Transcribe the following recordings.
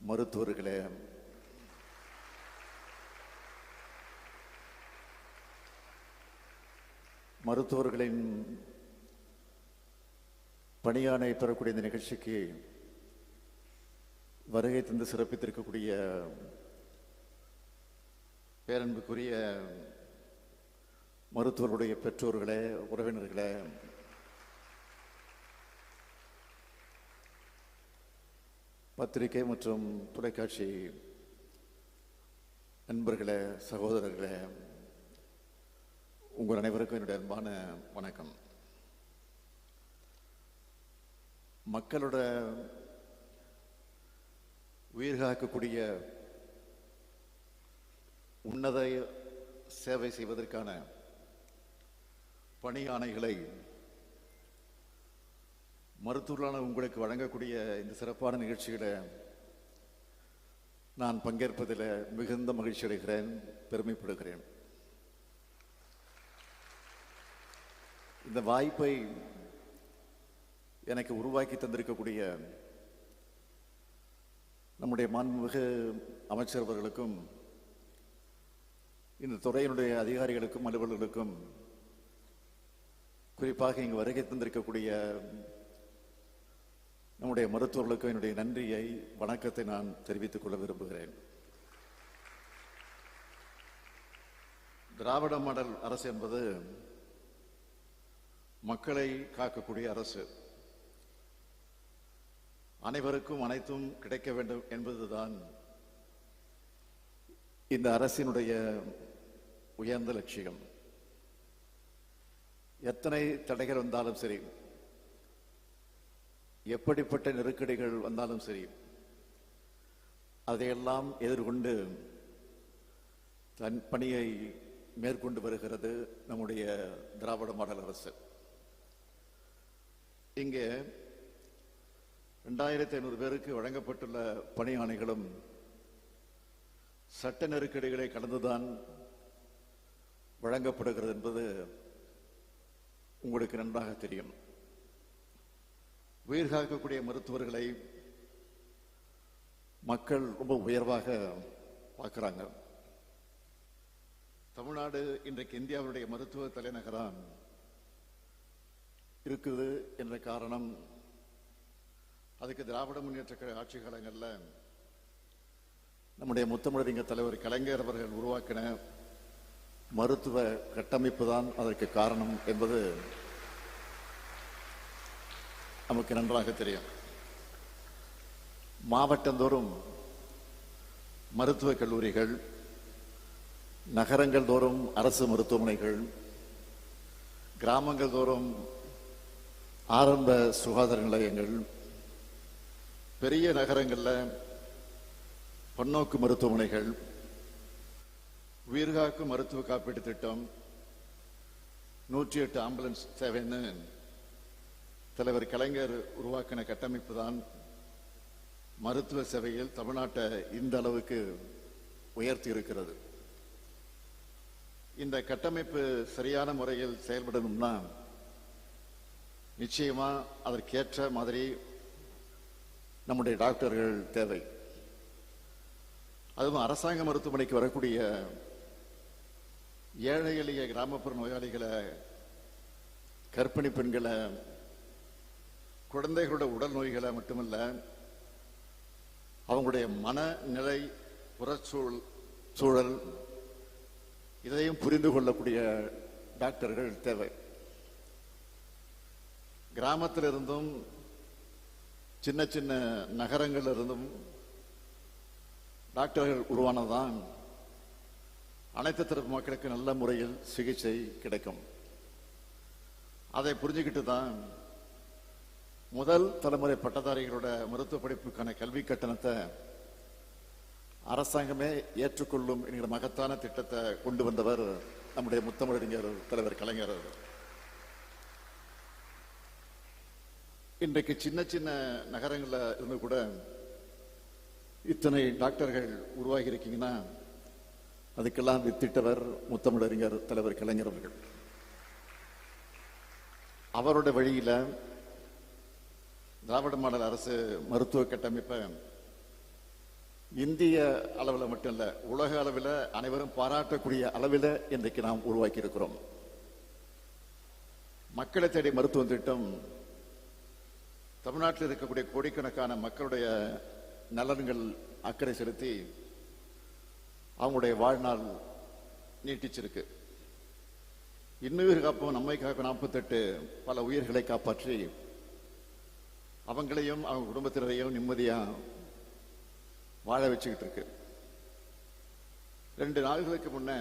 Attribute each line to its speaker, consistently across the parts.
Speaker 1: மருத்துவர்களே, மருத்துவர்களின் பணியாணை பெறக்கூடிய இந்த நிகழ்ச்சிக்கு வருகை தந்து சிறப்பித்திருக்கக்கூடிய பேரன்புக்குரிய மருத்துவர்களுடைய பெற்றோர்களே, உறவினர்களே, பத்திரிகை மற்றும் தொலைக்காட்சி நண்பர்களே, சகோதரர்களே, உங்கள் அனைவருக்கும் என்னுடைய அன்பான வணக்கம். மக்களோட உயிர் காக்கக்கூடிய உன்னத சேவை செய்வதற்கான பணி ஆணைகளை மருத்துவர்களான உங்களுக்கு வழங்கக்கூடிய இந்த சிறப்பான நிகழ்ச்சிகளை நான் பங்கேற்பதில் மிகுந்த மகிழ்ச்சி அடைகிறேன், பெருமைப்படுகிறேன். இந்த வாய்ப்பை எனக்கு உருவாக்கி தந்திருக்கக்கூடிய நம்முடைய மாண்புமிகு அமைச்சர் அவர்களுக்கும் இந்த துறையினுடைய அதிகாரிகளுக்கும் அலுவலர்களுக்கும், குறிப்பாக இங்கு வருகை தந்திருக்கக்கூடிய நம்முடைய மருத்துவர்களுக்கும் என்னுடைய நன்றியை, வணக்கத்தை நான் தெரிவித்துக் கொள்ள விரும்புகிறேன். திராவிட மாடல் அரசு என்பது மக்களை காக்கக்கூடிய அரசு. அனைவருக்கும் அனைத்தும் கிடைக்க வேண்டும் என்பதுதான் இந்த அரசினுடைய உயர்ந்த லட்சியம். எத்தனை தடைகள் வந்தாலும் சரி, எப்படிப்பட்ட நெருக்கடிகள் வந்தாலும் சரி, அதையெல்லாம் எதிர்கொண்டு தன் பணியை மேற்கொண்டு வருகிறது நம்முடைய திராவிட மாடல் அரசு. இங்கே 2500 பேருக்கு வழங்கப்பட்டுள்ள பணி ஆணைகளும் சட்ட நெருக்கடிகளை கடந்துதான் வழங்கப்படுகிறது என்பது உங்களுக்கு நன்றாக தெரியும். உயிர் காக்கக்கூடிய மருத்துவர்களை மக்கள் ரொம்ப உயர்வாக பார்க்கிறாங்க. தமிழ்நாடு இன்றைக்கு இந்தியாவுடைய மருத்துவ தலைநகரம் இருக்குது என்ற காரணம், அதுக்கு திராவிட முன்னேற்ற ஆட்சி காலங்களில் நம்முடைய முத்தமிழறிஞர் தலைவர் கலைஞர் அவர்கள் உருவாக்கின மருத்துவ கட்டமைப்பு தான் அதற்கு காரணம் என்பது நமக்கு நன்றாக தெரியும். மாவட்டந்தோறும் மருத்துவக் கல்லூரிகள், நகரங்கள் தோறும் அரசு மருத்துவமனைகள், கிராமங்கள் தோறும் ஆரம்ப சுகாதார நிலையங்கள், பெரிய நகரங்களில் பன்னோக்கு மருத்துவமனைகள், உயிர்காக்கும் மருத்துவ காப்பீட்டு திட்டம், 108 ஆம்புலன்ஸ் சேவைன்னு தலைவர் கலைஞர் உருவாக்கின கட்டமைப்பு தான் மருத்துவ சேவையில் தமிழ்நாட்டை இந்த அளவுக்கு உயர்த்தி இருக்கிறது. இந்த கட்டமைப்பு சரியான முறையில் செயல்படணும்னா நிச்சயமா அதற்கேற்ற மாதிரி நம்முடைய டாக்டர்கள் தேவை. அதுவும் அரசாங்க மருத்துவமனைக்கு வரக்கூடிய ஏழை எளிய கிராமப்புற நோயாளிகளை, கர்ப்பிணி பெண்களை, குழந்தைகளோட உடல் நோய்களை மட்டுமல்ல, அவங்களுடைய மனநிலை, புறச்சூழல், இதையும் புரிந்து கொள்ளக்கூடிய டாக்டர்கள் தேவை. கிராமத்திலிருந்தும் சின்ன சின்ன நகரங்கள் இருந்தும் டாக்டர்கள் உருவானதான் அனைத்து தரப்பு மக்களுக்கு நல்ல முறையில் சிகிச்சை கிடைக்கும். அதை புரிஞ்சுக்கிட்டு தான் முதல் தலைமுறை பட்டதாரிகளோட மருத்துவ படிப்புக்கான கல்வி கட்டணத்தை அரசாங்கமே ஏற்றுக்கொள்ளும் என்கிற மகத்தான திட்டத்தை கொண்டு வந்தவர் நம்முடைய முத்தமிழறிஞர் தலைவர் கலைஞர். இன்றைக்கு சின்ன சின்ன நகரங்களில் இருந்து கூட இத்தனை டாக்டர்கள் உருவாகி இருக்கீங்கன்னா அதுக்கெல்லாம் வித்திட்டவர் முத்தமிழறிஞர் தலைவர் கலைஞர் அவர்கள். அவருடைய வழியில திராவிட மாடல் அரசு மருத்துவ கட்டமைப்பை இந்திய அளவில் மட்டும் இல்ல, உலக அளவில் அனைவரும் பாராட்டக்கூடிய அளவில் இன்றைக்கு நாம் உருவாக்கி இருக்கிறோம். மக்களை தேடி மருத்துவ திட்டம் தமிழ்நாட்டில் இருக்கக்கூடிய கோடிக்கணக்கான மக்களுடைய நலன்கள் அக்கறை செலுத்தி அவங்களுடைய வாழ்நாள் நீட்டிச்சிருக்கு. இன்னுயிர் காப்போம் நம்மை காக்கும் 48 பல உயிர்களை காப்பாற்றி அவங்களையும் அவங்க குடும்பத்தினரையும் நிம்மதியா வாழ வச்சுக்கிட்டு இருக்கு. 2 நாட்களுக்கு முன்ன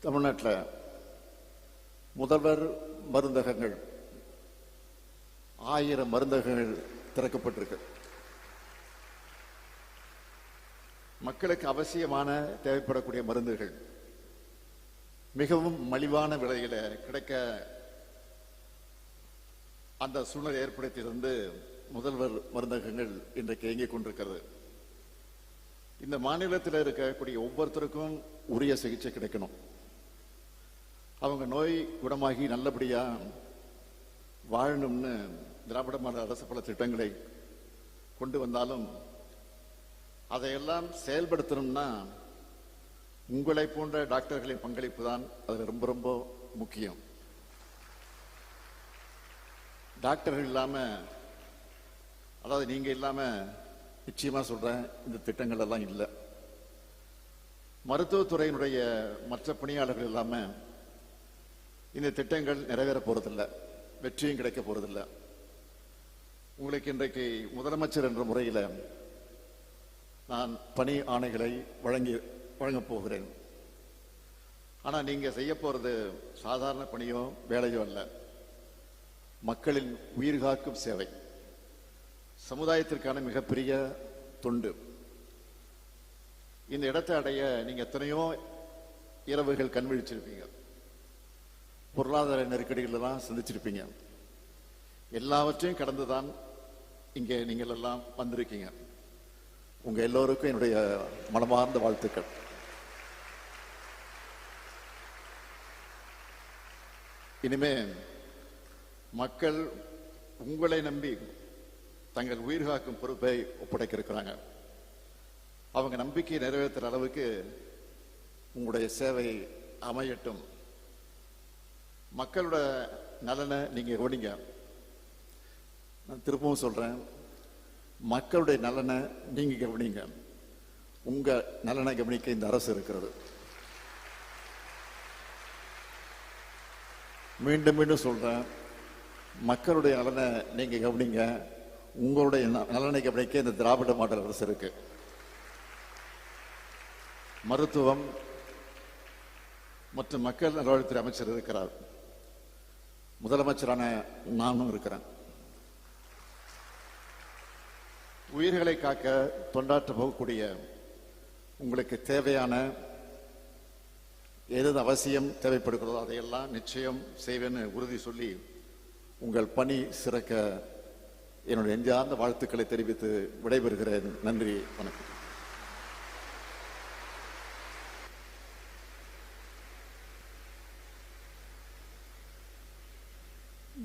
Speaker 1: தமிழ்நாட்டில் முதல்வர் மருந்தகங்கள் 1000 மருந்தகங்கள் திறக்கப்பட்டிருக்கு. மக்களுக்கு அவசியமான தேவைப்படக்கூடிய மருந்துகள் மிகவும் மலிவான விலையில கிடைக்க அந்த சூழ்நிலை ஏற்படுத்தியிருந்து முதல்வர் மருந்தகங்கள் இன்றைக்கு இயங்கிக் கொண்டிருக்கிறது. இந்த மாநிலத்தில் இருக்கக்கூடிய ஒவ்வொருத்தருக்கும் உரிய சிகிச்சை கிடைக்கணும். அவங்க நோய் குணமாகி நல்லபடியா வாழணும்னு திராவிட மாடல் அரசு பல திட்டங்களை கொண்டு வந்தாலும் அதையெல்லாம் செயல்படுத்தணும்னா உங்களை போன்ற டாக்டர்களின் பங்களிப்பு தான் அதுல ரொம்ப ரொம்ப முக்கியம். டாக்டர்கள் இல்லாம, அதாவது நீங்க இல்லாம நிச்சயமா சொல்றேன், இந்த திட்டங்கள் எல்லாம் இல்லை. மருத்துவத்துறையினுடைய மற்ற பணியாளர்கள் இல்லாம இந்த திட்டங்கள் நிறைவேற போறதில்லை, வெற்றியும் கிடைக்க போறதில்லை. உங்களுக்கு இன்றைக்கு முதலமைச்சர் என்ற முறையில் நான் பணி ஆணைகளை வழங்கப் போகிறேன். ஆனா நீங்க செய்ய போறது சாதாரண பணியோ வேலையோ அல்ல, மக்களின் உயிர் காக்கும் சேவை, சமுதாயத்திற்கான மிகப்பெரிய தொண்டு. இந்த இடத்தை அடைய நீங்க எத்தனையோ இரவுகள் கண்விழிச்சிருப்பீங்க, பொருளாதார நெருக்கடிகள் தான் சந்திச்சிருப்பீங்க. எல்லாவற்றையும் கடந்துதான் இங்கே நீங்கள் எல்லாம் வந்திருக்கீங்க. உங்க எல்லோருக்கும் என்னுடைய மனமார்ந்த வாழ்த்துக்கள். இனிமே மக்கள் உங்களை நம்பி தங்கள் உயிர் காக்கும் பொறுப்பை ஒப்படைக்க இருக்கிறாங்க. அவங்க நம்பிக்கையை நிறைவேற்றுற அளவுக்கு உங்களுடைய சேவை அமையட்டும். மக்களோட நலனை நீங்க கவனிங்க. நான் திரும்பவும் சொல்றேன், மக்களுடைய நலனை நீங்க கவனிங்க. உங்க நலனை கவனிக்க இந்த அரசு இருக்கிறது. மீண்டும் மீண்டும் சொல்றேன், மக்களுடைய நலனை நீங்க கவனிங்க. உங்களுடைய நலனை கவனிக்க இந்த திராவிட மாடல் அரசு இருக்கு. மருத்துவம் மற்றும் மக்கள் நல்வாழ்வுத்துறை அமைச்சர் இருக்கிறார், முதலமைச்சரான நானும் இருக்கிறேன். உயிர்களை காக்க தொண்டாற்ற போகக்கூடிய உங்களுக்கு தேவையான எது அவசியம் தேவைப்படுகிறதோ அதையெல்லாம் நிச்சயம் செய்வேன்னு உறுதி சொல்லி உங்கள் பணி சிறக்க என்னுடைய நெஞ்சார்ந்த வாழ்த்துக்களை தெரிவித்து விடைபெறுகிறேன். நன்றி, வணக்கம்.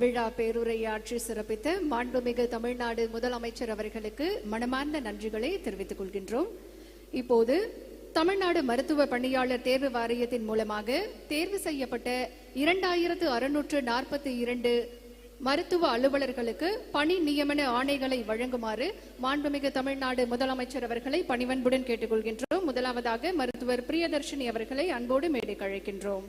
Speaker 2: விழா பேருரையாற்றி சிறப்பித்த மாண்புமிகு தமிழ்நாடு முதலமைச்சர் அவர்களுக்கு மனமார்ந்த நன்றிகளை தெரிவித்துக் கொள்கின்றோம். இப்போது தமிழ்நாடு மருத்துவ பணியாளர் தேர்வு வாரியத்தின் மூலமாக தேர்வு செய்யப்பட்ட 2642 மருத்துவ அலுவலர்களுக்கு பணி நியமன ஆணைகளை வழங்குமாறு மாண்புமிகு தமிழ்நாடு முதலமைச்சர் அவர்களை பணிவன்புடன் கேட்டுக்கொள்கின்றோம். முதலாவதாக மருத்துவர் பிரியதர்ஷினி அவர்களை அன்போடு மேடைக்கு அழைக்கின்றோம்.